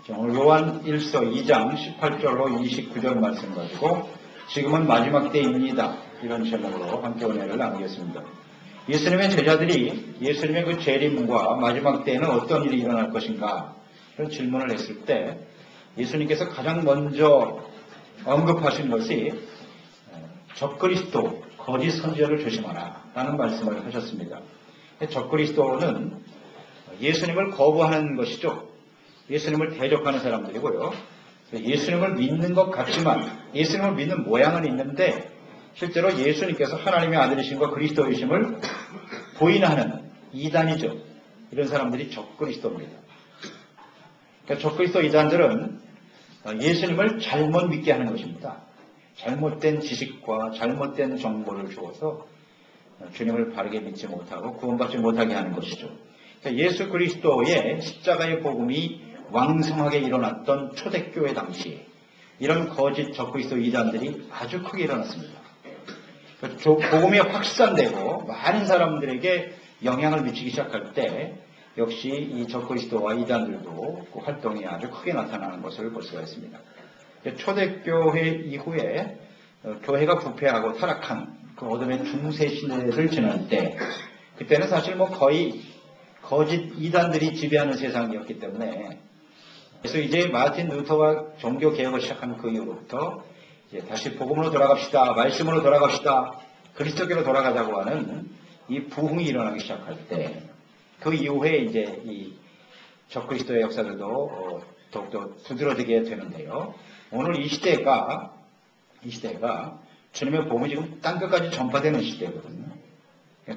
오늘 요한 1서 2장 18절로 29절 말씀 가지고 지금은 마지막 때입니다. 이런 제목으로 함께 은혜를 나누겠습니다. 예수님의 제자들이 예수님의 그 재림과 마지막 때에는 어떤 일이 일어날 것인가 이런 질문을 했을 때 예수님께서 가장 먼저 언급하신 것이 적그리스도, 거짓 선지자를 조심하라 라는 말씀을 하셨습니다. 적그리스도는 예수님을 거부하는 것이죠. 예수님을 대적하는 사람들이고요. 예수님을 믿는 것 같지만 예수님을 믿는 모양은 있는데 실제로 예수님께서 하나님의 아들이심과 그리스도이심을 부인하는 이단이죠. 이런 사람들이 적그리스도입니다. 그러니까 적그리스도 이단들은 예수님을 잘못 믿게 하는 것입니다. 잘못된 지식과 잘못된 정보를 주어서 주님을 바르게 믿지 못하고 구원받지 못하게 하는 것이죠. 그러니까 예수 그리스도의 십자가의 복음이 왕성하게 일어났던 초대교회 당시에 이런 거짓 적그리스도 이단들이 아주 크게 일어났습니다. 복음이 확산되고 많은 사람들에게 영향을 미치기 시작할 때 역시 이 적그리스도와 이단들도 그 활동이 아주 크게 나타나는 것을 볼 수가 있습니다. 초대교회 이후에 교회가 부패하고 타락한 그 어둠의 중세 시대를 지날 때 그때는 사실 거의 거짓 이단들이 지배하는 세상이었기 때문에 그래서 이제 마틴 루터가 종교 개혁을 시작한 그 이후부터 이제 다시 복음으로 돌아갑시다, 말씀으로 돌아갑시다, 그리스도교로 돌아가자고 하는 이 부흥이 일어나기 시작할 때 그 이후에 이제 이 적그리스도의 역사들도 더욱더 두드러지게 되는데요. 오늘 이 시대가 주님의 복음이 지금 땅 끝까지 전파되는 시대거든요.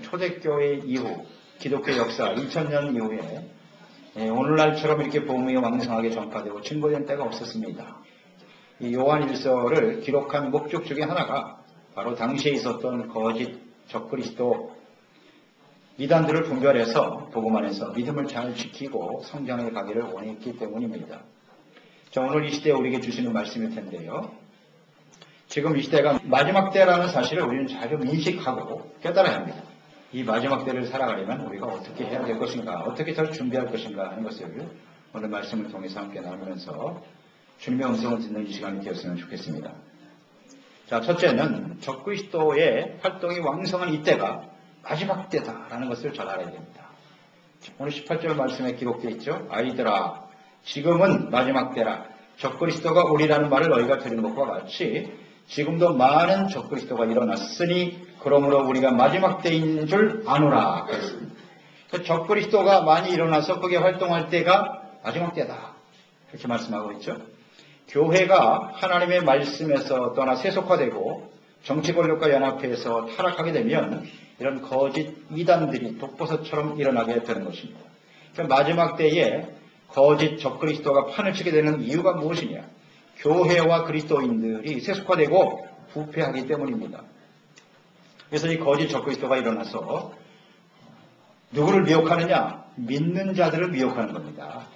초대교회 이후 기독교 역사 2000년 이후에 오늘날처럼 이렇게 복음이 왕성하게 전파되고 증거된 때가 없었습니다. 이 요한 1서를 기록한 목적 중에 하나가 바로 당시에 있었던 거짓 적그리스도 이단들을 분별해서 복음 안에서 믿음을 잘 지키고 성장해 가기를 원했기 때문입니다. 자, 오늘 이 시대에 우리에게 주시는 말씀일 텐데요. 지금 이 시대가 마지막 때라는 사실을 우리는 잘 좀 인식하고 깨달아야 합니다. 이 마지막 때를 살아가려면 우리가 어떻게 해야 될 것인가, 어떻게 잘 준비할 것인가 하는 것을 오늘 말씀을 통해서 함께 나누면서 주님의 음성을 듣는 이 시간이 되었으면 좋겠습니다. 자, 첫째는 적그리스도의 활동이 왕성한 이때가 마지막 때다라는 것을 잘 알아야 됩니다. 오늘 18절 말씀에 기록되어 있죠. 아이들아, 지금은 마지막 때라. 적그리스도가 오리라는 말을 너희가 들은 것과 같이 지금도 많은 적그리스도가 일어났으니 그러므로 우리가 마지막 때인 줄 아노라. 적그리스도가 많이 일어나서 그게 활동할 때가 마지막 때다. 이렇게 말씀하고 있죠. 교회가 하나님의 말씀에서 떠나 세속화되고 정치 권력과 연합해서 타락하게 되면 이런 거짓 이단들이 독버섯처럼 일어나게 되는 것입니다. 그러니까 마지막 때에 거짓 적그리스도가 판을 치게 되는 이유가 무엇이냐? 교회와 그리스도인들이 세속화되고 부패하기 때문입니다. 그래서 이 거짓 적그리스도가 일어나서 누구를 미혹하느냐? 믿는 자들을 미혹하는 겁니다.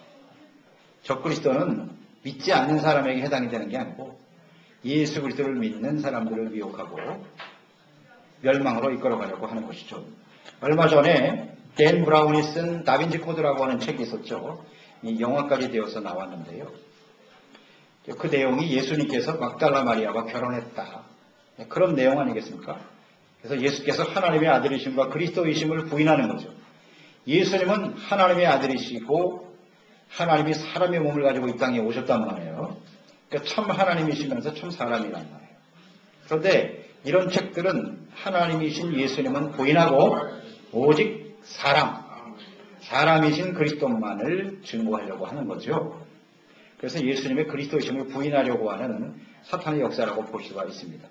적그리스도는 믿지 않는 사람에게 해당이 되는 게 아니고 예수 그리스도를 믿는 사람들을 미혹하고 멸망으로 이끌어가려고 하는 것이죠. 얼마 전에 댄 브라운이 쓴 다빈치 코드라고 하는 책이 있었죠. 이 영화까지 되어서 나왔는데요. 그 내용이 예수님께서 막달라 마리아와 결혼했다. 그런 내용 아니겠습니까? 그래서 예수께서 하나님의 아들이심과 그리스도이심을 부인하는 거죠. 예수님은 하나님의 아들이시고 하나님이 사람의 몸을 가지고 이 땅에 오셨단 말이에요. 그러니까 참 하나님이시면서 참 사람이란 말이에요. 그런데 이런 책들은 하나님이신 예수님은 부인하고 오직 사람이신 그리스도만을 증거하려고 하는 거죠. 그래서 예수님의 그리스도이심을 부인하려고 하는 사탄의 역사라고 볼 수가 있습니다.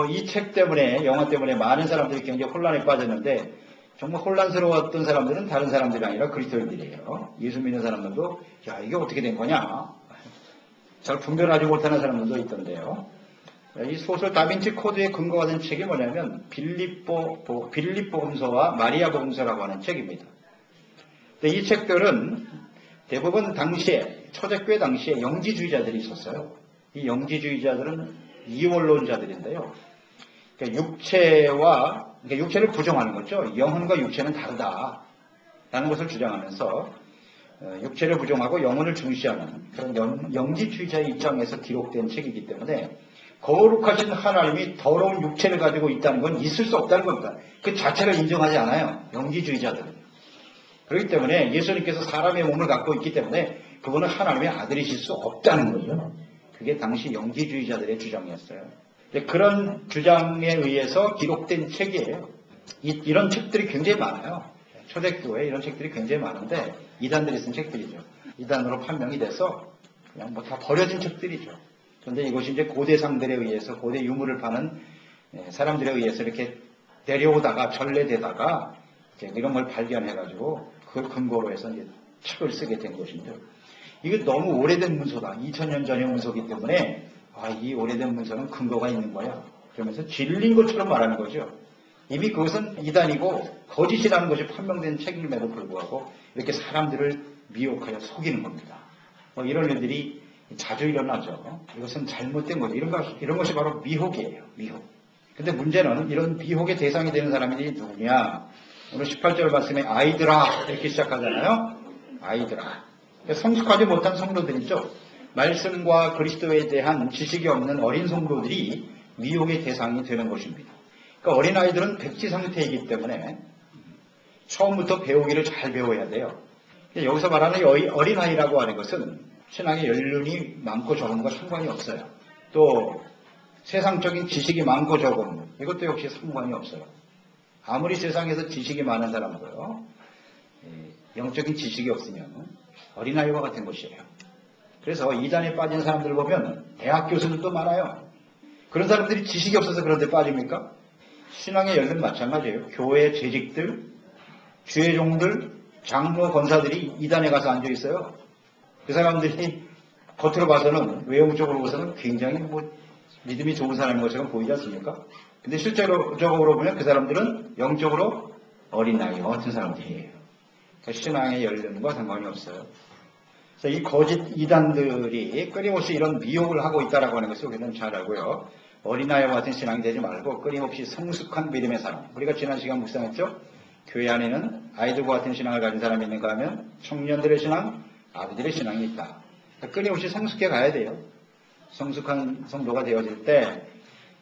이 책 때문에, 영화 때문에 많은 사람들이 굉장히 혼란에 빠졌는데 정말 혼란스러웠던 사람들은 다른 사람들이 아니라 그리스도인들이에요. 예수 믿는 사람들도 야, 이게 어떻게 된 거냐? 잘 분별하지 못하는 사람들도 있던데요. 이 소설 다빈치 코드의 근거가 된 책이 뭐냐면 빌립보음서와 마리아복음서라고 하는 책입니다. 근데 이 책들은 대부분 당시에 초대교회 당시에 영지주의자들이 있었어요. 이 영지주의자들은 이원론자들인데요. 그러니까 육체를 부정하는 거죠. 영혼과 육체는 다르다라는 것을 주장하면서 육체를 부정하고 영혼을 중시하는 그런 영지주의자의 입장에서 기록된 책이기 때문에 거룩하신 하나님이 더러운 육체를 가지고 있다는 건 있을 수 없다는 겁니다. 그 자체를 인정하지 않아요. 영지주의자들은. 그렇기 때문에 예수님께서 사람의 몸을 갖고 있기 때문에 그분은 하나님의 아들이실 수 없다는 거죠. 그게 당시 영지주의자들의 주장이었어요. 그런 주장에 의해서 기록된 책이에요. 이런 책들이 굉장히 많아요. 초대교회에 이런 책들이 굉장히 많은데 이단들이 쓴 책들이죠. 이단으로 판명이 돼서 그냥 뭐 다 버려진 책들이죠. 그런데 이것이 이제 고대상들에 의해서 고대 유물을 파는 사람들에 의해서 이렇게 데려오다가 전래되다가 이제 이런 걸 발견해가지고 그걸 근거로 해서 이제 책을 쓰게 된 것인데 이게 너무 오래된 문서다. 2000년 전의 문서이기 때문에 이 오래된 문서는 근거가 있는 거야. 그러면서 진리인 것처럼 말하는 거죠. 이미 그것은 이단이고 거짓이라는 것이 판명된 책임에도 불구하고 이렇게 사람들을 미혹하여 속이는 겁니다. 이런 일들이 자주 일어나죠. 이것은 잘못된 거죠. 이런 것이 바로 미혹이에요. 미혹. 근데 문제는 이런 미혹의 대상이 되는 사람이 누구냐. 오늘 18절 말씀에 아이들아 이렇게 시작하잖아요. 아이들아. 성숙하지 못한 성도들이죠. 말씀과 그리스도에 대한 지식이 없는 어린 성도들이 미혹의 대상이 되는 것입니다. 그러니까 어린아이들은 백지 상태이기 때문에 처음부터 배우기를 잘 배워야 돼요. 여기서 말하는 어린아이라고 하는 것은 신앙의 연륜이 많고 적음과 상관이 없어요. 또 세상적인 지식이 많고 적음 이것도 역시 상관이 없어요. 아무리 세상에서 지식이 많은 사람도요. 영적인 지식이 없으면 어린아이와 같은 것이에요. 그래서 이단에 빠진 사람들 보면 대학 교수들도 많아요. 그런 사람들이 지식이 없어서 그런 데 빠집니까? 신앙의 연륜 마찬가지예요. 교회 재직들, 주의종들, 장로, 권사들이 이단에 가서 앉아 있어요. 그 사람들이 겉으로 봐서는 외형적으로 봐서는 굉장히 믿음이 좋은 사람인 것처럼 보이지 않습니까? 근데 실제적으로 보면 그 사람들은 영적으로 어린아이와 같은 사람들이에요. 그러니까 신앙의 연륜과 상관이 없어요. 그래서 이 거짓 이단들이 끊임없이 이런 미혹을 하고 있다라고 하는 것을 우리는 잘 알고요. 어린아이와 같은 신앙이 되지 말고 끊임없이 성숙한 믿음의 사람. 우리가 지난 시간 묵상했죠. 교회 안에는 아이들과 같은 신앙을 가진 사람이 있는가 하면 청년들의 신앙, 아비들의 신앙이 있다. 그러니까 끊임없이 성숙해 가야 돼요. 성숙한 성도가 되어질 때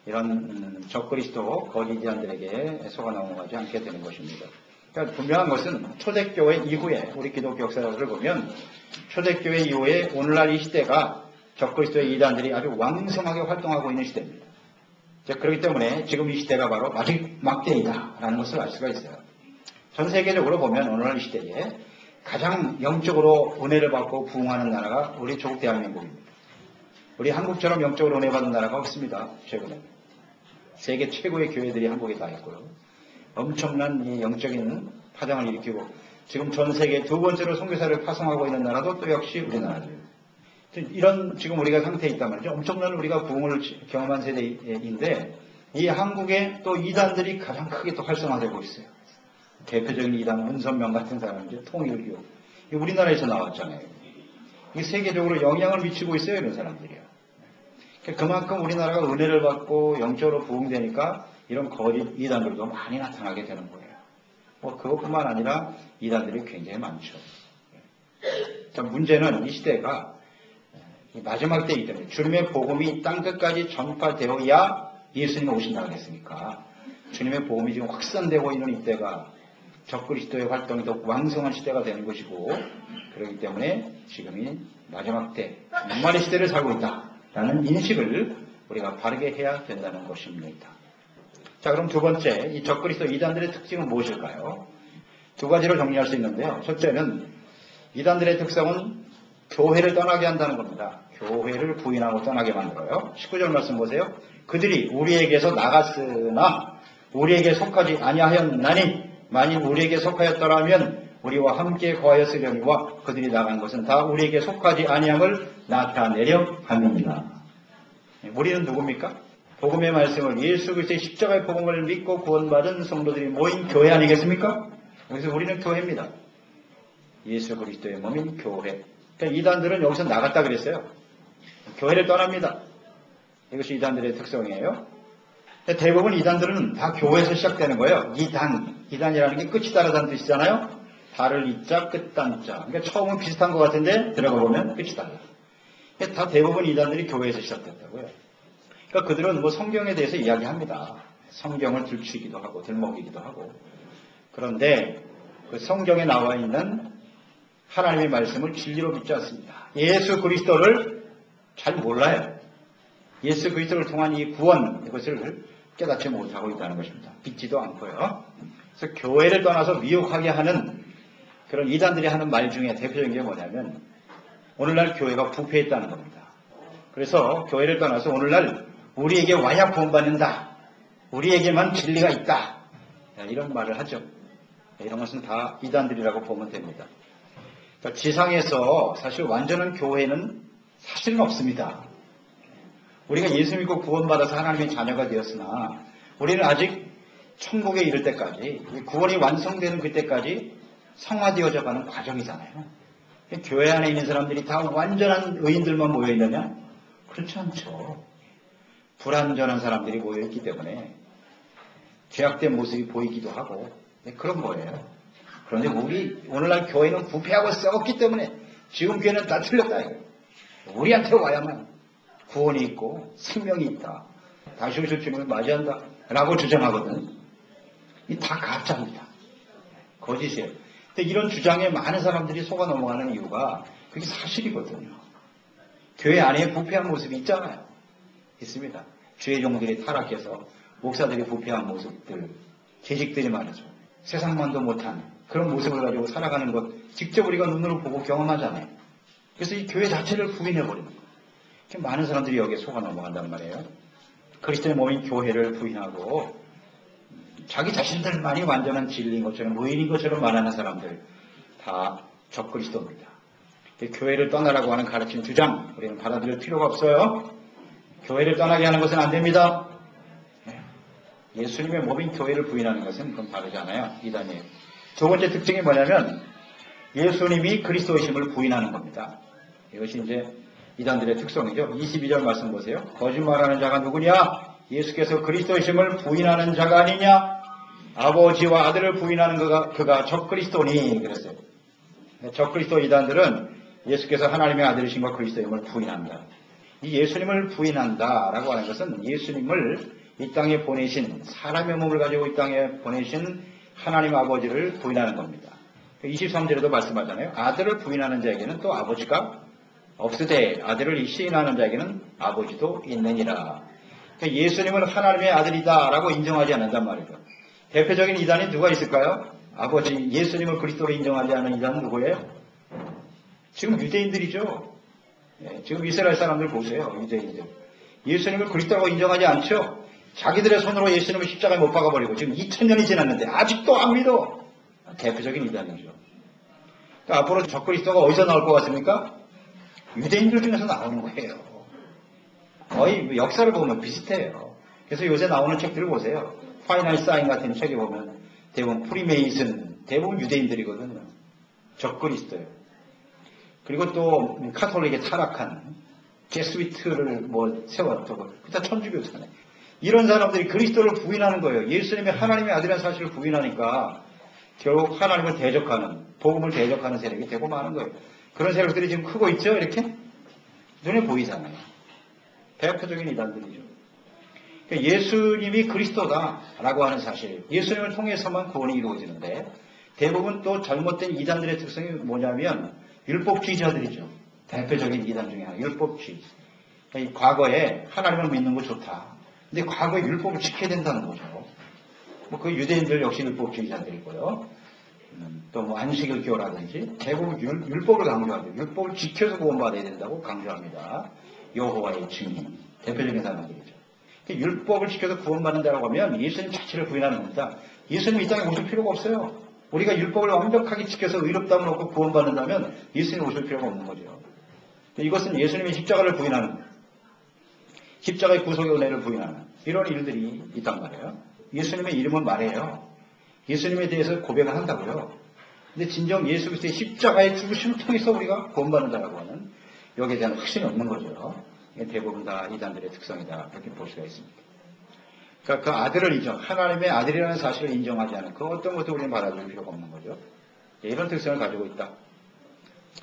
이런 적그리스도 거짓이단들에게 속아 넘어가지 않게 되는 것입니다. 그러니까 분명한 것은 초대교회 이후에 우리 기독교 역사를 보면 초대교회 이후에 오늘날 이 시대가 적그리스도의 이단들이 아주 왕성하게 활동하고 있는 시대입니다. 그렇기 때문에 지금 이 시대가 바로 마지막 때이다라는 것을 알 수가 있어요. 전 세계적으로 보면 오늘날 이 시대에 가장 영적으로 은혜를 받고 부흥하는 나라가 우리 조국 대한민국입니다. 우리 한국처럼 영적으로 은혜 받는 나라가 없습니다. 최근에 세계 최고의 교회들이 한국에 다 있고요. 엄청난 이 영적인 파장을 일으키고 지금 전 세계 두 번째로 선교사를 파송하고 있는 나라도 또 역시 우리나라입니다. 이런 지금 우리가 상태에 있단 말이죠. 엄청난 우리가 부흥을 경험한 세대인데 이 한국에 또 이단들이 가장 크게 또 활성화되고 있어요. 대표적인 이단 은선명 같은 사람이죠. 통일교. 우리나라에서 나왔잖아요. 이게 세계적으로 영향을 미치고 있어요. 이런 사람들이요. 그만큼 우리나라가 은혜를 받고 영적으로 부흥되니까 이런 거짓 이단들도 많이 나타나게 되는 거예요. 그것뿐만 아니라 이단들이 굉장히 많죠. 문제는 이 시대가 마지막 때이기 때문에 주님의 복음이 땅끝까지 전파되어야 예수님이 오신다고 했으니까 주님의 복음이 지금 확산되고 있는 이때가 적그리스도의 활동이 더 왕성한 시대가 되는 것이고 그렇기 때문에 지금이 마지막 때 종말의 시대를 살고 있다라는 인식을 우리가 바르게 해야 된다는 것입니다. 자, 그럼 두 번째 이 적그리스도 이단들의 특징은 무엇일까요? 두 가지로 정리할 수 있는데요. 첫째는 이단들의 특성은 교회를 떠나게 한다는 겁니다. 교회를 부인하고 떠나게 만들어요. 19절 말씀 보세요. 그들이 우리에게서 나갔으나 우리에게 속하지 아니하였나니 만일 우리에게 속하였더라면 우리와 함께 거하였으려니와 그들이 나간 것은 다 우리에게 속하지 아니함을 나타내려 함입니다. 우리는 누굽니까? 복음의 말씀을 예수 그리스도의 십자가의 복음을 믿고 구원받은 성도들이 모인 교회 아니겠습니까? 그래서 우리는 교회입니다. 예수 그리스도의 몸인 교회. 그러니까 이단들은 여기서 나갔다 그랬어요. 교회를 떠납니다. 이것이 이단들의 특성이에요. 대부분 이단들은 다 교회에서 시작되는 거예요. 이단이라는 게 끝이 따르다는 뜻이잖아요. 달을 이자 끝단자. 그러니까 처음은 비슷한 것 같은데 들어가 보면 끝이 달라. 다 대부분 이단들이 교회에서 시작됐다고요. 그러니까 그들은 뭐 성경에 대해서 이야기합니다. 성경을 들추기도 하고 들먹이기도 하고. 그런데 그 성경에 나와 있는 하나님의 말씀을 진리로 믿지 않습니다. 예수 그리스도를 잘 몰라요. 예수 그리스도를 통한 이 구원, 이것을 깨닫지 못하고 있다는 것입니다. 믿지도 않고요. 그래서 교회를 떠나서 미혹하게 하는 그런 이단들이 하는 말 중에 대표적인 게 뭐냐면 오늘날 교회가 부패했다는 겁니다. 그래서 교회를 떠나서 오늘날 우리에게 완약 구원받는다. 우리에게만 진리가 있다. 이런 말을 하죠. 이런 것은 다 이단들이라고 보면 됩니다. 그러니까 지상에서 사실 완전한 교회는 사실은 없습니다. 우리가 예수 믿고 구원받아서 하나님의 자녀가 되었으나 우리는 아직 천국에 이를 때까지 구원이 완성되는 그때까지 성화되어져 가는 과정이잖아요. 교회 안에 있는 사람들이 다 완전한 의인들만 모여있느냐? 그렇지 않죠. 불완전한 사람들이 모여있기 때문에 죄악된 모습이 보이기도 하고 그런 거예요. 그런데 우리 오늘날 교회는 부패하고 썩었기 때문에 지금 교회는 다 틀렸다. 우리한테 와야만 구원이 있고 생명이 있다. 다시 오실 주님을 맞이한다. 라고 주장하거든. 이 다 가짜입니다. 거짓이에요. 근데 이런 주장에 많은 사람들이 속아 넘어가는 이유가 그게 사실이거든요. 교회 안에 부패한 모습이 있잖아요. 있습니다. 주의 종들이 타락해서 목사들이 부패한 모습들, 재직들이 말이죠. 세상만도 못한 그런 모습을 가지고 살아가는 것 직접 우리가 눈으로 보고 경험하잖아요. 그래서 이 교회 자체를 부인해버리는 거예요. 많은 사람들이 여기에 속아 넘어간단 말이에요. 그리스도의 몸인 교회를 부인하고 자기 자신들만이 완전한 진리인 것처럼 의인인 것처럼 말하는 사람들 다 적그리스도입니다. 교회를 떠나라고 하는 가르침 주장 우리는 받아들일 필요가 없어요. 교회를 떠나게 하는 것은 안 됩니다. 예수님의 몸인 교회를 부인하는 것은 그건 다르지 않아요. 이단이에요. 두 번째 특징이 뭐냐면 예수님이 그리스도이심을 부인하는 겁니다. 이것이 이제 이단들의 특성이죠. 22절 말씀 보세요. 거짓말하는 자가 누구냐? 예수께서 그리스도이심을 부인하는 자가 아니냐? 아버지와 아들을 부인하는 그가 적그리스도니 그랬어요. 적그리스도 이단들은 예수께서 하나님의 아들이신 것 그리스도임을 부인한다. 이 예수님을 부인한다라고 하는 것은 예수님을 이 땅에 보내신 사람의 몸을 가지고 이 땅에 보내신 하나님 아버지를 부인하는 겁니다. 23절에도 말씀하잖아요. 아들을 부인하는 자에게는 또 아버지가 없으되 아들을 시인하는 자에게는 아버지도 있느니라. 그러니까 예수님은 하나님의 아들이다라고 인정하지 않는단 말이죠. 대표적인 이단이 누가 있을까요? 아버지 예수님을 그리스도로 인정하지 않는 이단은 누구예요? 지금 유대인들이죠. 지금 이스라엘 사람들 보세요. 유대인들. 예수님을 그리스도라고 인정하지 않죠. 자기들의 손으로 예수님을 십자가에 못 박아버리고 지금 2000년이 지났는데 아직도 안 믿어. 대표적인 이단이죠. 그러니까 앞으로 적그리스도가 어디서 나올 것 같습니까? 유대인들 중에서 나오는 거예요. 거의 역사를 보면 비슷해요. 그래서 요새 나오는 책들을 보세요. 파이널 사인 같은 책에 보면 대부분 프리메이슨, 대부분 유대인들이거든요. 적그리스도예요. 그리고 또 카톨릭에 타락한 제스위트를 뭐 세웠다고 그다 천주교잖아요. 이런 사람들이 그리스도를 부인하는 거예요. 예수님이 하나님의 아들이라는 사실을 부인하니까 결국 하나님을 대적하는, 복음을 대적하는 세력이 되고 마는 거예요. 그런 세력들이 지금 크고 있죠? 이렇게? 눈에 보이잖아요. 대표적인 이단들이죠. 그러니까 예수님이 그리스도다라고 하는 사실, 예수님을 통해서만 구원이 이루어지는데 대부분 또 잘못된 이단들의 특성이 뭐냐면 율법주의자들이죠. 대표적인 이단 중에 하나, 율법주의. 그러니까 과거에 하나님을 믿는 거 좋다. 근데 과거에 율법을 지켜야 된다는 거죠. 뭐 그 유대인들 역시 율법주의자들이고요. 또 뭐 안식일교라든지 대부분 율법을 강조하죠. 율법을 지켜서 구원받아야 된다고 강조합니다. 여호와의 증인, 대표적인 사람들이죠. 율법을 지켜서 구원받는다고 하면 예수님 자체를 부인하는 겁니다. 예수님 이 땅에 오실 필요가 없어요. 우리가 율법을 완벽하게 지켜서 의롭다함을 얻고 구원받는다면 예수님 오실 필요가 없는 거죠. 이것은 예수님의 십자가를 부인하는, 십자가의 구속의 은혜를 부인하는 이런 일들이 있단 말이에요. 예수님의 이름은 말해요. 예수님에 대해서 고백을 한다고요. 근데 진정 예수 그리스도의 십자가의 죽으심을 통해서 우리가 구원받는다라고 하는 여기에 대한 확신이 없는 거죠. 대부분 다 이단들의 특성이다. 그렇게 볼 수가 있습니다. 그러니까 그 아들을 하나님의 아들이라는 사실을 인정하지 않은 그 어떤 것도 우리는 받아들일 필요가 없는 거죠. 이런 특성을 가지고 있다.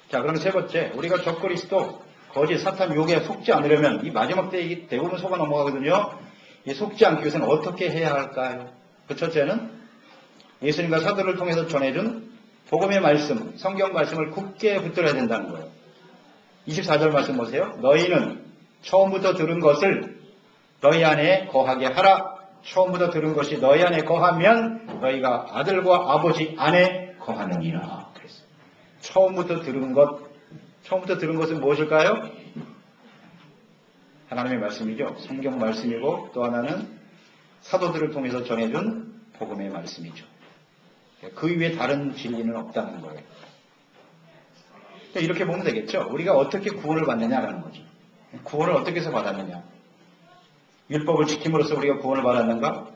자, 그럼 세 번째, 우리가 적그리스도, 거짓, 사탄, 유혹에 속지 않으려면 이 마지막 때 대부분 속아 넘어가거든요. 이 속지 않기 위해서는 어떻게 해야 할까요? 그 첫째는 예수님과 사도를 통해서 전해준 복음의 말씀, 성경 말씀을 굳게 붙들어야 된다는 거예요. 24절 말씀 보세요. 너희는 처음부터 들은 것을 너희 안에 거하게 하라. 처음부터 들은 것이 너희 안에 거하면 너희가 아들과 아버지 안에 거하느니라. 그랬어요. 처음부터 들은 것은 무엇일까요? 하나님의 말씀이죠. 성경 말씀이고 또 하나는 사도들을 통해서 전해준 복음의 말씀이죠. 그 위에 다른 진리는 없다는 거예요. 이렇게 보면 되겠죠. 우리가 어떻게 구원을 받느냐라는 거죠. 구원을 어떻게 해서 받았느냐. 율법을 지킴으로써 우리가 구원을 받았는가?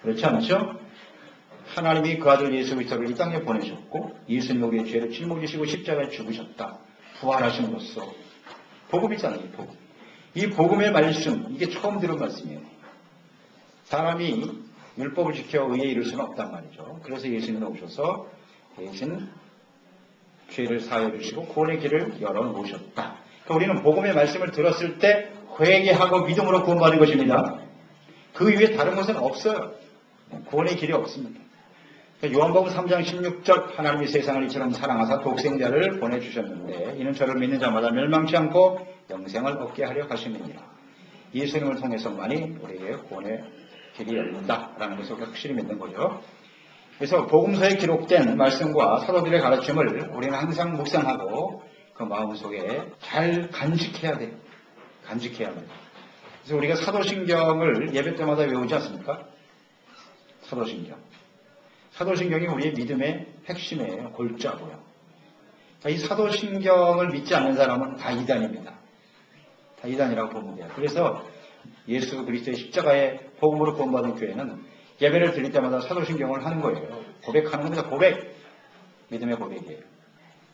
그렇지 않죠? 하나님이 그 아들 예수 그리스도를 이 땅에 보내셨고 예수님 우리의 죄를 짊어지시고 십자가에 죽으셨다. 부활하심으로써 복음이잖아요. 이 복음. 이 복음의 말씀, 이게 처음 들은 말씀이에요. 사람이 율법을 지켜 의에 이를 수는 없단 말이죠. 그래서 예수님이 오셔서 대신 죄를 사하여 주시고 구원의 길을 열어놓으셨다. 그러니까 우리는 복음의 말씀을 들었을 때 회개하고 믿음으로 구원받는 것입니다. 그 위에 다른 것은 없어요. 구원의 길이 없습니다. 요한복음 3장 16절 하나님이 세상을 이처럼 사랑하사 독생자를 보내주셨는데 이는 저를 믿는 자마다 멸망치 않고 영생을 얻게 하려 하시느니라. 예수님을 통해서만이 우리에게 구원의 길이 열린다라는 것을 확실히 믿는 거죠. 그래서 복음서에 기록된 말씀과 사도들의 가르침을 우리는 항상 묵상하고 그 마음속에 잘 간직해야 돼요. 간직해야 돼요. 그래서 우리가 사도신경을 예배 때마다 외우지 않습니까? 사도신경이 우리의 믿음의 핵심이에요. 골자고요. 이 사도신경을 믿지 않는 사람은 다 이단입니다. 다 이단이라고 보면 돼요. 그래서 예수 그리스도의 십자가의 복음으로 구원받은 교회는 예배를 드릴 때마다 사도신경을 하는 거예요. 고백하는 겁니다. 고백. 믿음의 고백이에요.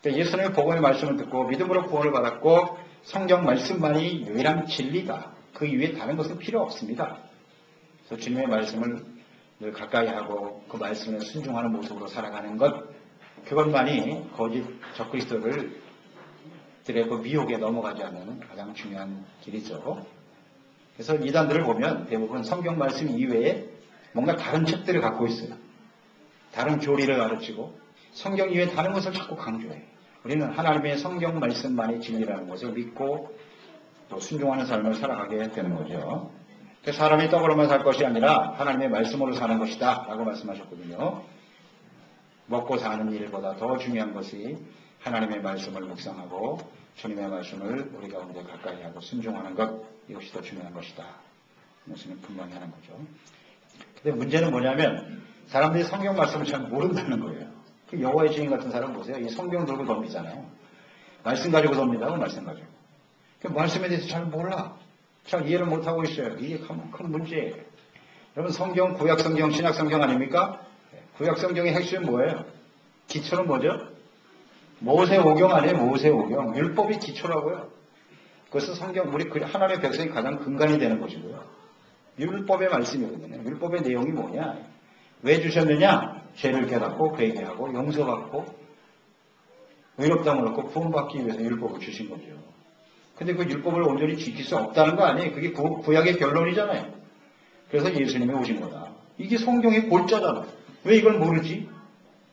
그러니까 예수님의 복음의 말씀을 듣고 믿음으로 구원을 받았고 성경 말씀만이 유일한 진리다. 그 이외에 다른 것은 필요 없습니다. 그래서 주님의 말씀을 늘 가까이 하고 그 말씀에 순종하는 모습으로 살아가는 것, 그것만이 거짓 적그리스도를 들의 그 미혹에 넘어가지 않는 가장 중요한 길이죠. 그래서 이단들을 보면 대부분 성경 말씀 이외에 뭔가 다른 책들을 갖고 있어요. 다른 교리를 가르치고 성경 이외에 다른 것을 자꾸 강조해요. 우리는 하나님의 성경 말씀만이 진리라는 것을 믿고 또 순종하는 삶을 살아가게 되는 거죠. 사람이 떡으로만 살 것이 아니라 하나님의 말씀으로 사는 것이다 라고 말씀하셨거든요. 먹고 사는 일보다 더 중요한 것이 하나님의 말씀을 묵상하고 주님의 말씀을 우리 가운데 가까이 하고 순종하는 것, 이것이 더 중요한 것이다. 말씀을 분명히 하는 거죠. 근데 문제는 뭐냐면 사람들이 성경 말씀을 잘 모른다는 거예요. 그 여호와의 증인 같은 사람 보세요. 이 성경 들고 덤비잖아요. 말씀 가지고 덤빈다고 말씀 가지고. 그 말씀에 대해서 잘 몰라. 잘 이해를 못하고 있어요. 이게 큰 문제예요. 여러분 성경, 구약성경, 신약성경 아닙니까? 구약성경의 핵심은 뭐예요? 기초는 뭐죠? 모세오경 아니에요? 모세오경. 율법이 기초라고요. 그것은 성경, 우리 하나님의 백성이 가장 근간이 되는 것이고요. 율법의 말씀이거든요. 율법의 내용이 뭐냐? 왜 주셨느냐? 죄를 깨닫고 회개하고 용서받고 의롭다함을 얻고 구원받기 위해서 율법을 주신 거죠. 근데 그 율법을 온전히 지킬 수 없다는 거 아니에요? 그게 구약의 결론이잖아요. 그래서 예수님이 오신 거다. 이게 성경의 골자잖아요. 왜 이걸 모르지?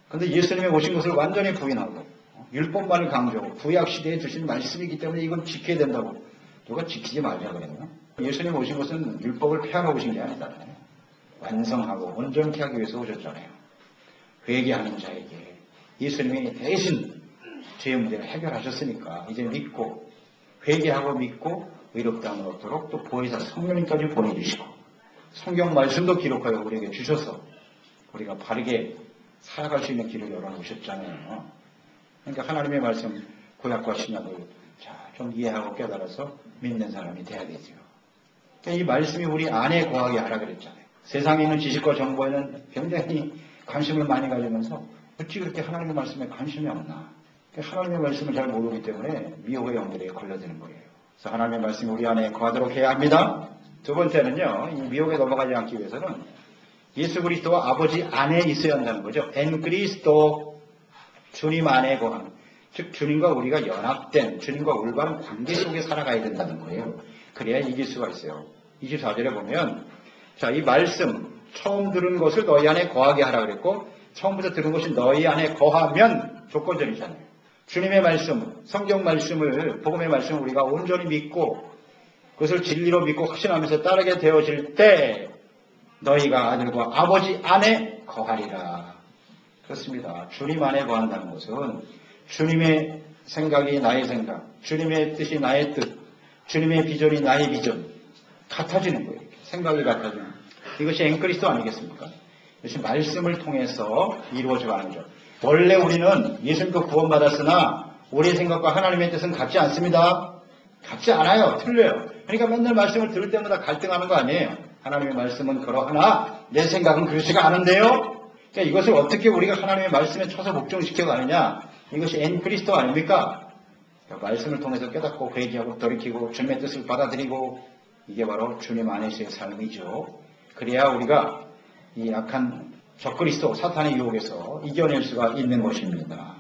근데 예수님이 오신 것을 완전히 부인하고 율법만을 강조하고 구약 시대에 주신 말씀이기 때문에 이건 지켜야 된다고 누가 지키지 말자 그랬나? 예수님 오신 것은 율법을 폐하러 오신 게 아니잖아요. 완성하고 온전케 하기 위해서 오셨잖아요. 회개하는 자에게 예수님이 대신 죄의 문제를 해결하셨으니까 이제 믿고 회개하고 믿고 의롭다함을 얻도록 또 보혜사 성령님까지 보내주시고 성경 말씀도 기록하여 우리에게 주셔서 우리가 바르게 살아갈 수 있는 길을 열어놓으셨잖아요. 그러니까 하나님의 말씀 구약과 신약을 좀 이해하고 깨달아서 믿는 사람이 돼야 되죠. 그러니까 이 말씀이 우리 안에 거하게 하라 그랬잖아요. 세상에 있는 지식과 정보에는 굉장히 관심을 많이 가지면서 어찌 그렇게 하나님의 말씀에 관심이 없나. 하나님의 말씀을 잘 모르기 때문에 미혹의 영들에 걸려드는 거예요. 그래서 하나님의 말씀이 우리 안에 거하도록 해야 합니다. 두 번째는요, 이 미혹에 넘어가지 않기 위해서는 예수 그리스도와 아버지 안에 있어야 한다는 거죠. 엔 그리스도. 주님 안에 거하는, 즉 주님과 우리가 연합된 주님과 올바른 관계 속에 살아가야 된다는 거예요. 그래야 이길 수가 있어요. 24절에 보면 자, 이 말씀 처음 들은 것을 너희 안에 거하게 하라 그랬고 처음부터 들은 것이 너희 안에 거하면 조건절이잖아요. 주님의 말씀, 성경 말씀을, 복음의 말씀을 우리가 온전히 믿고 그것을 진리로 믿고 확신하면서 따르게 되어질 때 너희가 아들과 아버지 안에 거하리라. 그렇습니다. 주님 안에 거한다는 것은 주님의 생각이 나의 생각, 주님의 뜻이 나의 뜻, 주님의 비전이 나의 비전 같아지는 거예요. 생각이 같아지는. 이것이 앵그리스도 아니겠습니까? 이것이 말씀을 통해서 이루어져가는 거죠. 원래 우리는 예수님도 구원받았으나 우리의 생각과 하나님의 뜻은 같지 않습니다. 같지 않아요. 틀려요. 그러니까 맨날 말씀을 들을 때마다 갈등하는 거 아니에요. 하나님의 말씀은 그러하나 내 생각은 그렇지가 않은데요. 그러니까 이것을 어떻게 우리가 하나님의 말씀에 쳐서 복종시켜 가느냐. 이것이 앵그리스도 아닙니까? 그러니까 말씀을 통해서 깨닫고 회개하고 돌이키고 주님의 뜻을 받아들이고 이게 바로 주님 안에서의 삶이죠. 그래야 우리가 이 악한 적그리스도 사탄의 유혹에서 이겨낼 수가 있는 것입니다.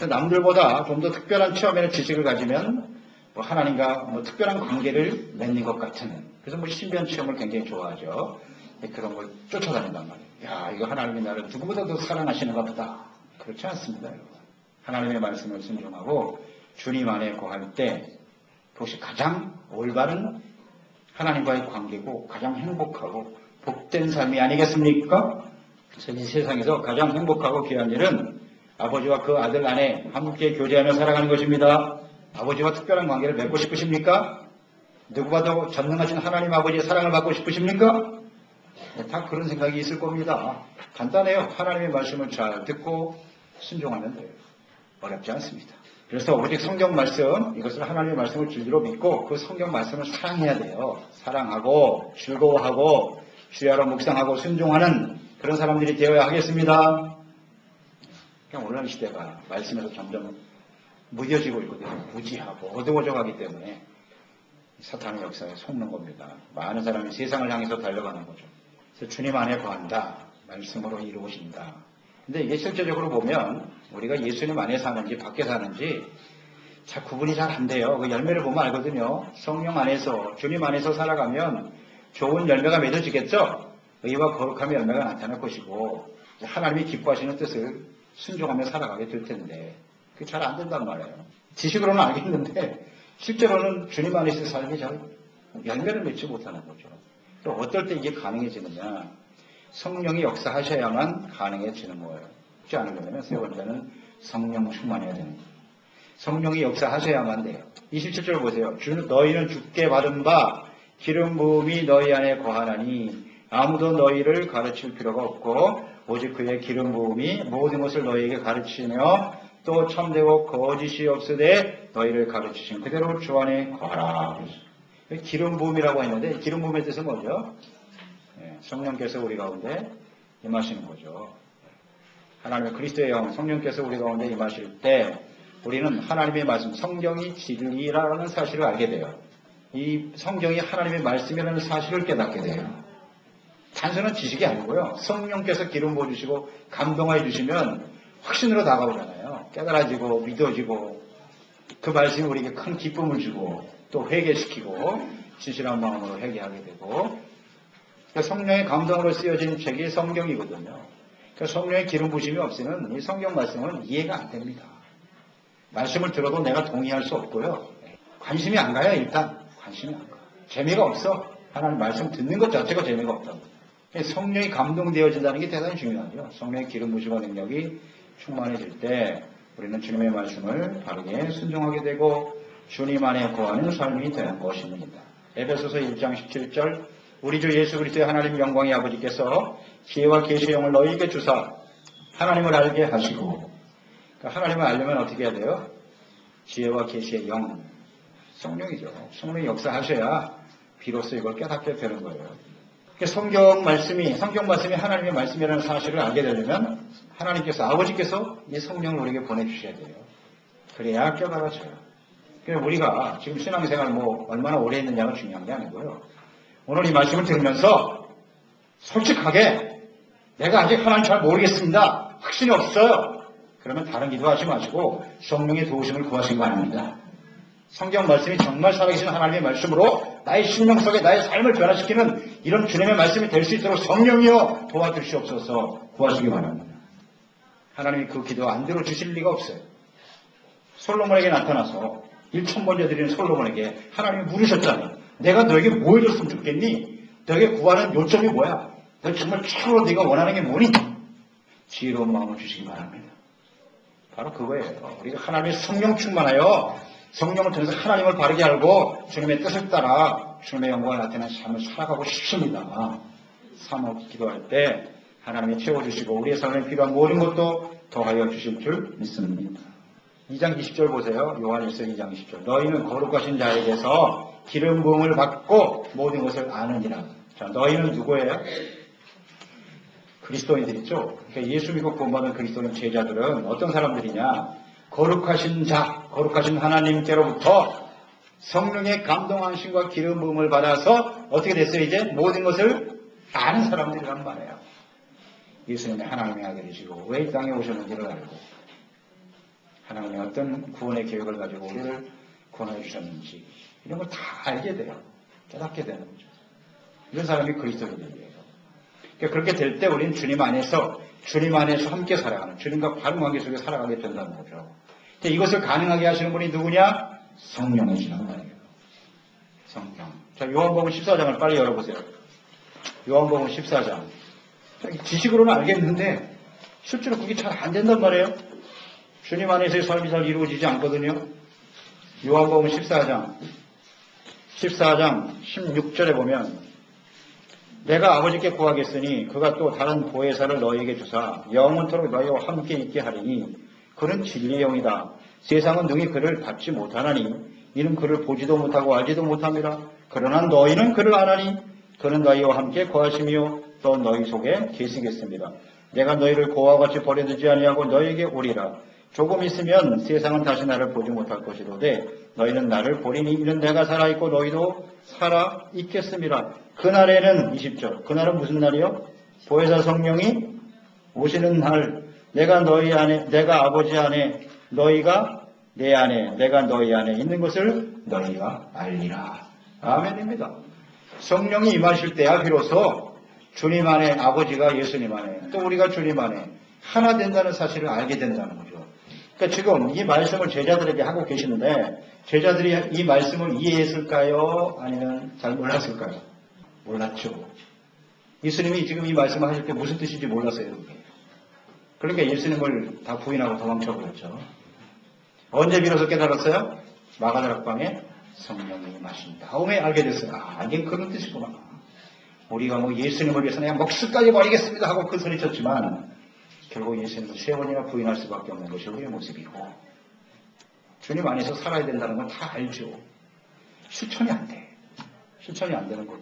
남들보다 좀 더 특별한 체험이나 지식을 가지면 하나님과 특별한 관계를 맺는 것 같은, 그래서 신비한 체험을 굉장히 좋아하죠. 그런 걸 쫓아다닌단 말이에요. 야, 이거 하나님이 나를 누구보다 더 사랑하시는가 보다. 그렇지 않습니다, 여러분. 하나님의 말씀을 순종하고 주님 안에 거할 때 그것이 가장 올바른 하나님과의 관계고 가장 행복하고 복된 삶이 아니겠습니까? 그래서 이 세상에서 가장 행복하고 귀한 일은 아버지와 그 아들 안에 함께 교제하며 살아가는 것입니다. 아버지와 특별한 관계를 맺고 싶으십니까? 누구보다 전능하신 하나님 아버지의 사랑을 받고 싶으십니까? 다 그런 생각이 있을 겁니다. 간단해요. 하나님의 말씀을 잘 듣고 순종하면 돼요. 어렵지 않습니다. 그래서 오직 성경 말씀, 이것을 하나님의 말씀을 진리로 믿고 그 성경 말씀을 사랑해야 돼요. 사랑하고 즐거워하고 주야로 묵상하고 순종하는 그런 사람들이 되어야 하겠습니다. 그냥 오늘날 시대가 말씀에서 점점 무뎌지고 있거든요. 무지하고 어두워져 가기 때문에 사탄의 역사에 속는 겁니다. 많은 사람이 세상을 향해서 달려가는 거죠. 그래서 주님 안에 거한다. 말씀으로 이루어진다. 근데 이게 실제적으로 보면 우리가 예수님 안에 사는지 밖에 사는지 잘 구분이 잘 안 돼요. 그 열매를 보면 알거든요. 성령 안에서 주님 안에서 살아가면 좋은 열매가 맺어지겠죠. 의와 거룩함의 열매가 나타날 것이고 하나님이 기뻐하시는 뜻을 순종하며 살아가게 될 텐데 그게 잘 안 된단 말이에요. 지식으로는 알겠는데 실제로는 주님 안에서의 삶이 잘 열매를 맺지 못하는 거죠. 또 어떨 때 이게 가능해지느냐. 성령이 역사하셔야만 가능해지는 거예요. 그렇지 않으려면 세 번째는 성령 충만해야 되는 거예요. 성령이 역사하셔야만 돼요. 27절 보세요. 너희는 주께 받은 바 기름 부음이 너희 안에 거하나니 아무도 너희를 가르칠 필요가 없고 오직 그의 기름 부음이 모든 것을 너희에게 가르치며 또 참되고 거짓이 없으되 너희를 가르치신 그대로 주 안에 거하라. 기름 부음이라고 했는데 기름 부음의 뜻은 뭐죠? 성령께서 우리 가운데 임하시는 거죠. 하나님의 그리스도의 영 성령께서 우리 가운데 임하실 때 우리는 하나님의 말씀 성경이 진리라는 사실을 알게 돼요. 이 성경이 하나님의 말씀이라는 사실을 깨닫게 돼요. 단순한 지식이 아니고요. 성령께서 기름 부어주시고 감동해 주시면 확신으로 다가오잖아요. 깨달아지고 믿어지고 그 말씀이 우리에게 큰 기쁨을 주고 또 회개시키고 진실한 마음으로 회개하게 되고 성령의 감동으로 쓰여진 책이 성경이거든요. 그러니까 성령의 기름 부심이 없이는 이 성경 말씀은 이해가 안 됩니다. 말씀을 들어도 내가 동의할 수 없고요. 관심이 안 가요. 일단 관심이 안 가. 재미가 없어. 하나님 말씀 듣는 것 자체가 재미가 없다고. 성령이 감동되어진다는 게 대단히 중요하죠. 성령의 기름 부심과 능력이 충만해질 때 우리는 주님의 말씀을 바르게 순종하게 되고 주님 안에 거하는 삶이 되는 것입니다. 에베소서 1장 17절 우리 주 예수 그리스도의 하나님 영광의 아버지께서 지혜와 계시의 영을 너희에게 주사 하나님을 알게 하시고 그러니까 하나님을 알려면 어떻게 해야 돼요? 지혜와 계시의 영 성령이죠. 성령이 역사하셔야 비로소 이걸 깨닫게 되는 거예요. 성경 말씀이 하나님의 말씀이라는 사실을 알게 되려면 하나님께서 아버지께서 이 성령을 우리에게 보내주셔야 돼요. 그래야 깨달아져요. 그래서 우리가 지금 신앙생활 얼마나 오래 했느냐가 중요한 게 아니고요. 오늘 이 말씀을 들으면서 솔직하게 내가 아직 하나님 잘 모르겠습니다. 확신이 없어요. 그러면 다른 기도하지 마시고 성령의 도우심을 구하신 거 아닙니다. 성경 말씀이 정말 살아계신 하나님의 말씀으로 나의 심령 속에 나의 삶을 변화시키는 이런 주님의 말씀이 될 수 있도록 성령이여 도와주시옵소서 구하시기 바랍니다. 하나님이 그 기도 안 들어주실 리가 없어요. 솔로몬에게 나타나서 1,000번째 드리는 솔로몬에게 하나님이 물으셨잖아요. 내가 너에게 뭐 해줬으면 좋겠니? 너에게 구하는 요점이 뭐야? 너 정말 최고로 네가 원하는 게 뭐니? 지혜로운 마음을 주시기 바랍니다. 바로 그거예요. 우리가 하나님의 성령 충만하여 성령을 통해서 하나님을 바르게 알고 주님의 뜻을 따라 주님의 영광을 나타내는 삶을 살아가고 싶습니다. 사모 기도할 때 하나님이 채워주시고 우리의 삶에 필요한 모든 것도 더하여 주실 줄 믿습니다. 2장 20절 보세요. 요한일서 2장 20절. 너희는 거룩하신 자에게서 기름 부음을 받고 모든 것을 아느니라. 자, 너희는 누구예요? 그리스도인들이죠. 그러니까 예수 믿고 구원받은 그리스도인 제자들은 어떤 사람들이냐? 거룩하신 자, 거룩하신 하나님께로부터 성령의 감동하심과 기름 부음을 받아서 어떻게 됐어요? 이제 모든 것을 아는 사람들이란 말이에요. 예수님이 하나님의 아들이시고 왜 이 땅에 오셨는지를 알고 하나님이 어떤 구원의 계획을 가지고 우리를 구원해 주셨는지 이런 걸 다 알게 돼요. 깨닫게 되는 거죠. 이런 사람이 그리스도인들이에요. 그러니까 그렇게 될 때 우리는 주님 안에서 함께 살아가는, 주님과 바른 관계 속에 살아가게 된다는 거죠. 이것을 가능하게 하시는 분이 누구냐? 성령이시란 말이에요. 성령. 자, 요한복음 14장을 빨리 열어보세요. 요한복음 14장. 지식으로는 알겠는데 실제로 그게 잘 안 된단 말이에요. 주님 안에서의 삶이 잘 이루어지지 않거든요. 요한복음 14장 16절에 보면 내가 아버지께 구하겠으니 그가 또 다른 보혜사를 너희에게 주사 영원토록 너희와 함께 있게 하리니 그는 진리의 영이다. 세상은 능히 그를 받지 못하나니 이는 그를 보지도 못하고 알지도 못합니다. 그러나 너희는 그를 아나니 그는 너희와 함께 거하시며 또 너희 속에 계시겠습니다. 내가 너희를 고아와 같이 버려두지 아니하고 너희에게 오리라. 조금 있으면 세상은 다시 나를 보지 못할 것이로되 너희는 나를 보리니 이는 내가 살아있고 너희도 살아있겠습니다. 그날에는 20절 그날은 무슨 날이요? 보혜사 성령이 오시는 날 내가 너희 안에 내가 아버지 안에 너희가 내 안에 내가 너희 안에 있는 것을 너희가 알리라. 아멘입니다. 성령이 임하실 때야 비로소 주님 안에 아버지가 예수님 안에 또 우리가 주님 안에 하나 된다는 사실을 알게 된다는 거죠. 그러니까 지금 이 말씀을 제자들에게 하고 계시는데 제자들이 이 말씀을 이해했을까요? 아니면 잘 몰랐을까요? 몰랐죠. 예수님이 지금 이 말씀을 하실 때 무슨 뜻인지 몰랐어요. 그러니까 예수님을 다 부인하고 도망쳐버렸죠. 언제 비로소 깨달았어요? 마가다락방에 성령이 임하신 다음에 알게 됐어요. 아, 이게 그런 뜻이구나. 우리가 뭐 예수님을 위해서 그냥 목숨까지 버리겠습니다 하고 큰 소리 쳤지만 결국 예수님을 세 번이나 부인할 수밖에 없는 것이 우리의 모습이고 주님 안에서 살아야 된다는 건 다 알죠. 실천이 안 돼. 실천이 안 되는 거예요.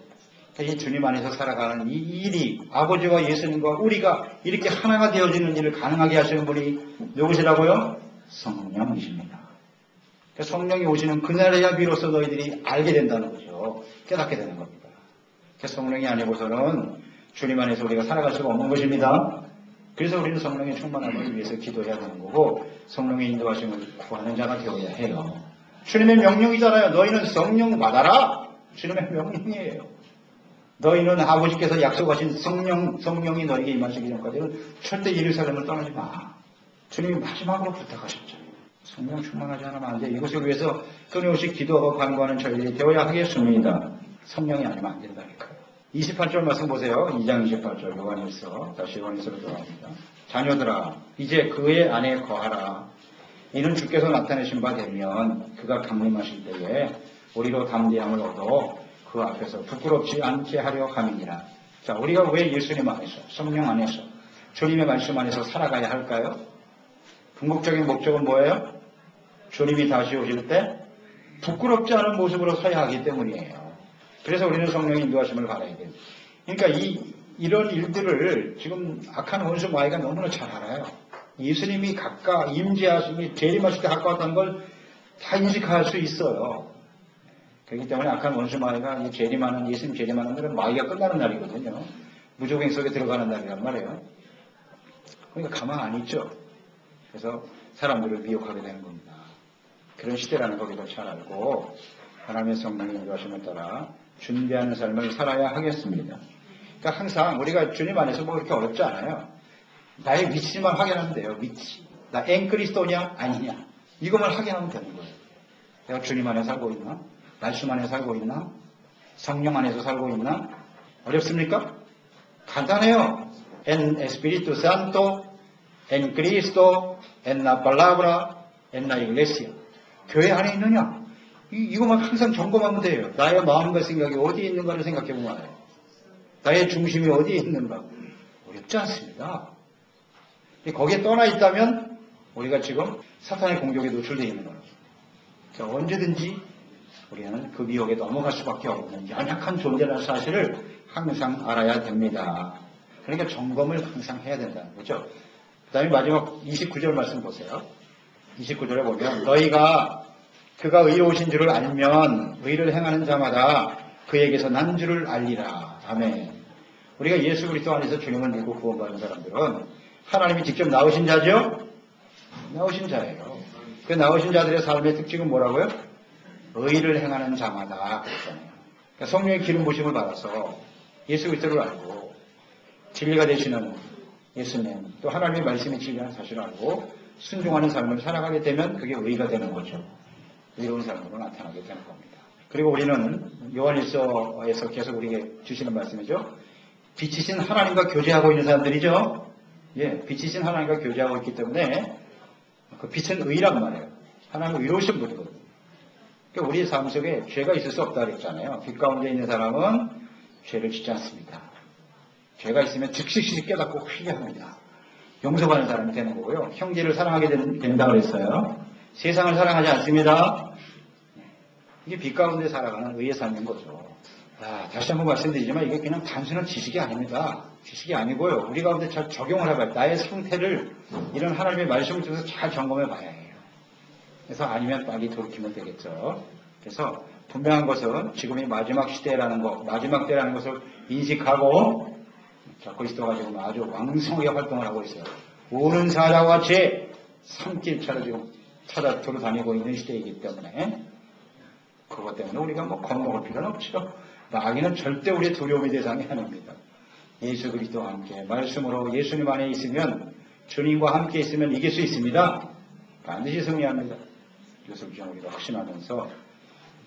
이 주님 안에서 살아가는 이 일이 아버지와 예수님과 우리가 이렇게 하나가 되어지는 일을 가능하게 하시는 분이 누구시라고요? 성령이십니다. 성령이 오시는 그날에야 비로소 너희들이 알게 된다는 거죠. 깨닫게 되는 겁니다. 성령이 아니고서는 주님 안에서 우리가 살아갈 수가 없는 것입니다. 그래서 우리는 성령의 충만함을 위해서 기도해야 하는 거고 성령의 인도하심을 구하는 자가 되어야 해요. 주님의 명령이잖아요. 너희는 성령 받아라. 주님의 명령이에요. 너희는 아버지께서 약속하신 성령이 너에게 임하시기 전까지는 절대 예루살렘을 떠나지 마. 주님이 마지막으로 부탁하셨죠. 성령 충만하지 않으면 안 돼. 이것을 위해서 끊임없이 기도하고 간구하는 저희들이 되어야 하겠습니다. 성령이 아니면 안 된다니까요. 28절 말씀 보세요. 2장 28절 요한일서. 다시 요한일서로 돌아갑니다. 자녀들아 이제 그의 안에 거하라. 이는 주께서 나타내신 바 되면 그가 강림하실 때에 우리로 담대함을 얻어 그 앞에서 부끄럽지 않게 하려 함이니라. 자, 우리가 왜 예수님 안에서 성령 안에서 주님의 말씀 안에서 살아가야 할까요? 궁극적인 목적은 뭐예요? 주님이 다시 오실 때 부끄럽지 않은 모습으로 서야 하기 때문이에요. 그래서 우리는 성령의 인도하심을 바라야 돼요. 그러니까 이런 일들을 지금 악한 원수 마귀가 너무나 잘 알아요. 예수님이 가까이 임재하심이 재림하실 때 가까웠다는 걸 다 인식할 수 있어요. 그렇기 때문에 악한 원수 마귀가 예수님 재림하는 날은 마귀가 끝나는 날이거든요. 무조건 속에 들어가는 날이란 말이에요. 그러니까 가만 안 있죠. 그래서 사람들을 미혹하게 되는 겁니다. 그런 시대라는 거 우리가 잘 알고 하나님의 성령의 인도하심에 따라 준비하는 삶을 살아야 하겠습니다. 그러니까 항상 우리가 주님 안에서 뭐 그렇게 어렵지 않아요. 나의 위치만 확인하면 돼요. 위치. 나 앵그리스도냐 아니냐. 이것만 확인하면 되는 거예요. 내가 주님 안에 살고 있나? 말씀 안에 살고 있나? 성령 안에서 살고 있나? 어렵습니까? 간단해요. En Espíritu Santo, en Cristo, en la palabra, en la iglesia. 교회 안에 있느냐? 이것만 항상 점검하면 돼요. 나의 마음과 생각이 어디에 있는가를 생각해 보면 알아요. 나의 중심이 어디에 있는가? 어렵지 않습니다. 거기에 떠나 있다면 우리가 지금 사탄의 공격에 노출되어 있는 거예요. 그러니까 언제든지 우리는 그 미혹에 넘어갈 수밖에 없는 연약한 존재라는 사실을 항상 알아야 됩니다. 그러니까 점검을 항상 해야 된다는 거죠. 그 다음에 마지막 29절 말씀 보세요. 29절에 보면 너희가 그가 의로우신 줄을 알면 의를 행하는 자마다 그에게서 난 줄을 알리라. 아멘. 우리가 예수 그리스도 안에서 주님을 믿고 구원받은 사람들은 하나님이 직접 나오신 자죠? 나오신 자예요. 그 나오신 자들의 삶의 특징은 뭐라고요? 의를 행하는 자마다 그랬잖아요. 그러니까 성령의 기름 부심을 받아서 예수 그리스도를 알고 진리가 되시는 예수님, 또 하나님의 말씀이 진리라는 사실을 알고 순종하는 삶을 살아가게 되면 그게 의가 되는 거죠. 의로운 삶으로 나타나게 되는 겁니다. 그리고 우리는 요한일서에서 계속 우리에게 주시는 말씀이죠. 빛이신 하나님과 교제하고 있는 사람들이죠. 예, 빛이신 하나님과 교제하고 있기 때문에 그 빛은 의란 말이에요. 하나님은 의로우신 분이거든요. 그러니까 우리 삶 속에 죄가 있을 수 없다 그랬잖아요. 빛 가운데 있는 사람은 죄를 짓지 않습니다. 죄가 있으면 즉시 깨닫고 회개합니다. 용서받는 사람이 되는 거고요. 형제를 사랑하게 된다고 그랬어요. 세상을 사랑하지 않습니다. 이게 빛 가운데 살아가는 의의 삶인 거죠. 다시 한번 말씀드리지만 이게 그냥 단순한 지식이 아닙니다. 지식이 아니고요. 우리 가운데 잘 적용을 해봐요. 나의 상태를 이런 하나님의 말씀을 통해서 잘 점검해 봐야 해요. 그래서 아니면 빨리 돌이키면 되겠죠. 그래서 분명한 것은 지금이 마지막 시대라는 것, 마지막 때라는 것을 인식하고 그리스도가 지금 아주 왕성하게 활동을 하고 있어요. 오는 사자와 제 산길차를 지금 찾아 돌아다니고 있는 시대이기 때문에 그것 때문에 우리가 뭐 겁먹을 필요는 없죠. 마귀는 절대 우리의 두려움의 대상이 아닙니다. 예수 그리스도와 함께 말씀으로 예수님 안에 있으면 주님과 함께 있으면 이길 수 있습니다. 반드시 승리합니다. 이것을 우리가 확신하면서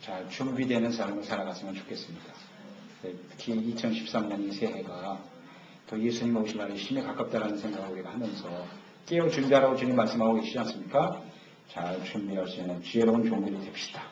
잘 준비되는 삶을 살아갔으면 좋겠습니다. 특히 2013년 이 새해가 또 예수님 오실 날이 심히 가깝다는 생각을 우리가 하면서 깨어 준비하라고 주님 말씀하고 계시지 않습니까? 잘 준비할 수 있는 지혜로운 종들이 됩시다.